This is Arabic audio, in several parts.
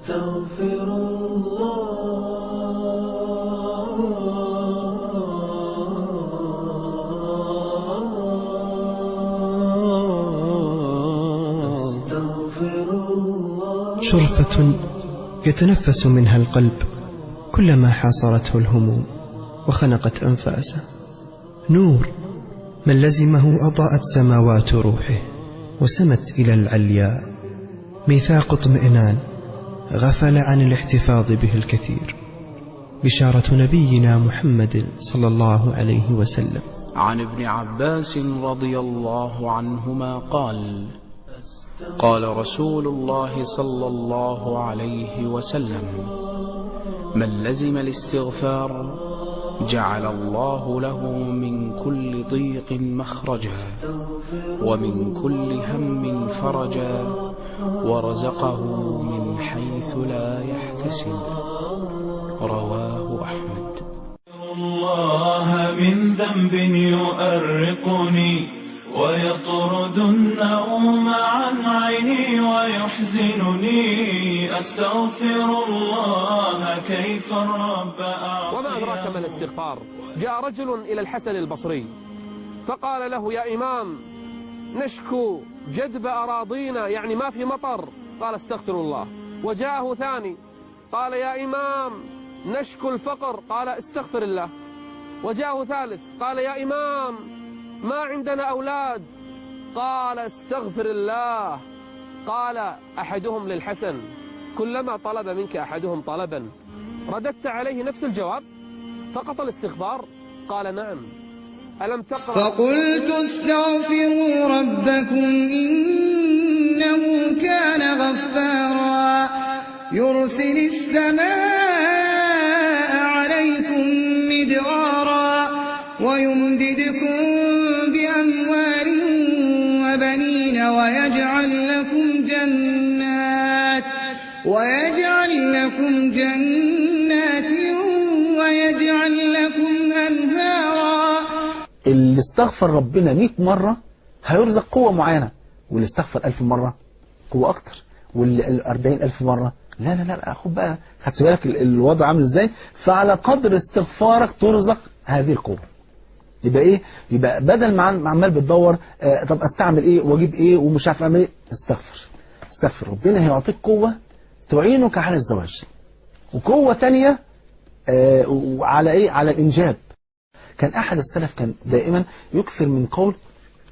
أستغفر الله. شرفة يتنفس منها القلب كلما حاصرته الهموم وخنقت أنفاسه. نور من لزمه أضاءت سماوات روحه وسمت إلى العلياء. ميثاق اطمئنان غفل عن الاحتفاظ به الكثير. بشارة نبينا محمد صلى الله عليه وسلم. عن ابن عباس رضي الله عنهما قال: قال رسول الله صلى الله عليه وسلم: من لزم الاستغفار جعل الله له من كل ضيق مخرجا ومن كل هم فرجا ورزقه من حيث لا يحتسب. رواه أحمد. الله من ذنب يؤرقني ويطرد النوم عن عيني ويحزنني. أستغفر الله كيف الرب أعصي. وما أدراك ما الاستغفار؟ جاء رجل إلى الحسن البصري فقال له: يا إمام، نشكو جدب أراضينا، يعني ما في مطر. قال: استغفر الله. وجاءه ثاني قال: يا إمام، نشكو الفقر. قال: استغفر الله. وجاءه ثالث قال: يا إمام، ما عندنا أولاد. قال: استغفر الله. قال أحدهم للحسن: كلما طلب منك أحدهم طلبا رددت عليه نفس الجواب فقط الاستغفار؟ قال: نعم. ألم تقرأ؟ فقلت: استغفروا ربكم إنه كان غفارا يرسل السماء عليكم مدرارا ويمددكم بأموال وبنين ويجعل لكم جنات ويجعل لكم أنهارا. اللي استغفر ربنا 100 مرة هيرزق قوة معينة، واللي استغفر 1000 مرة قوة أكتر، واللي 40,000 مرة لا لا لا. خد بقى، خدت بالك الوضع عامل ازاي؟ فعلى قدر استغفارك ترزق هذه القوة. يبقى ايه؟ يبقى بدل ما عمال بتدور طب استعمل ايه واجيب ايه ومش عارف اعمل ايه، استغفر. ربنا هيعطيك قوة تعينك على الزواج، وقوة تانية على ايه؟ على الانجاب. كان احد السلف كان دائما يكثر من قول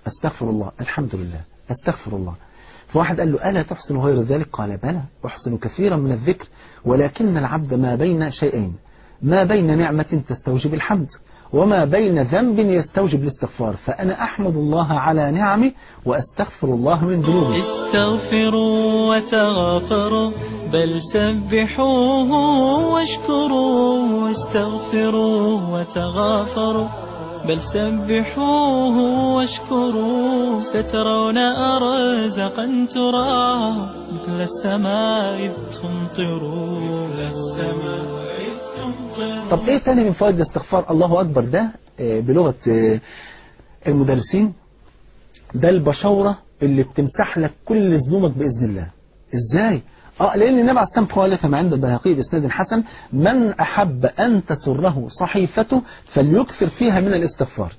استغفر الله، الحمد لله، استغفر الله. فواحد قال له: ألا تحسن غير ذلك؟ قال: بلى، أحسن كثيرا من الذكر، ولكن العبد ما بين شيئين، ما بين نعمة تستوجب الحمد وما بين ذنب يستوجب الاستغفار، فأنا أحمد الله على نعمي وأستغفر الله من ذنوبي. استغفروا وتغافروا بل سبحوه واشكروه. استغفروا وتغافروا بل سبحوه واشكروه. سترون أرزقا ترى مثل السماء إذ تمطروا. طب ايه تاني من فوائد الاستغفار؟ الله أكبر ده بلغة المدرسين ده البشورة اللي بتمسح لك كل ذنوبك بإذن الله. ازاي؟ لأن النبي عليه الصلاة والسلام قال كما عند البيهقي بإسناد حسن: من أحب أن تسره صحيفته فليكثر فيها من الاستغفار.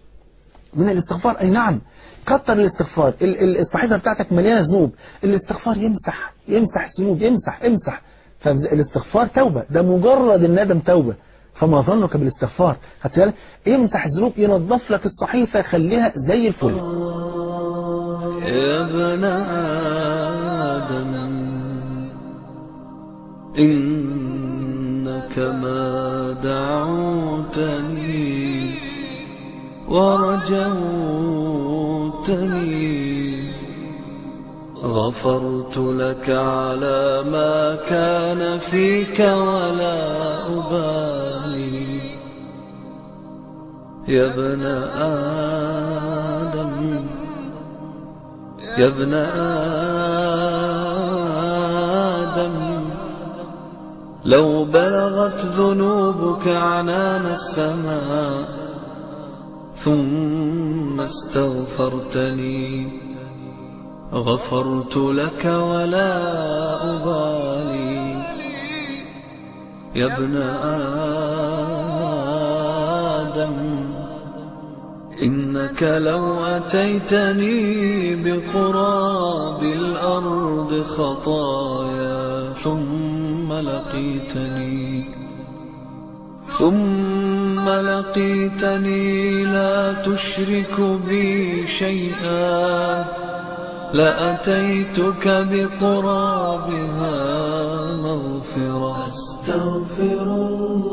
من الاستغفار، أي نعم، كتر الاستغفار. الصحيفة بتاعتك مليانة ذنوب، الاستغفار يمسح الذنوب، يمسح. فالاستغفار توبة، ده مجرد الندم توبة، فما ظنك بالاستغفار؟ هتسأل يمسح الذنوب، ينظف لك الصحيفة، خليها زي الفل. يا ابن آدم إنك ما دعوتني ورجوتني غفرت لك على ما كان فيك ولا أبالي. يا ابن آدم لو بلغت ذنوبك عنان السماء ثم استغفرتني غفرت لك ولا أبالي. يا ابن آدم إنك لو أتيتني بقراب الأرض خطايا ثم لقيتني لا تشرك بي شيئا لأتيتك بقرابها مغفرة. أستغفر الله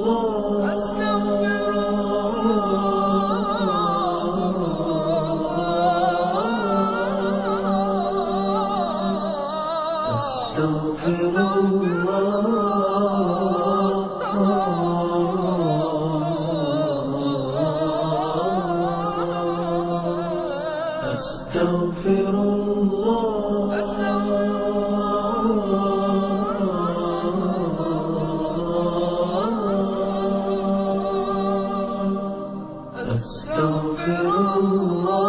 أستغفر الله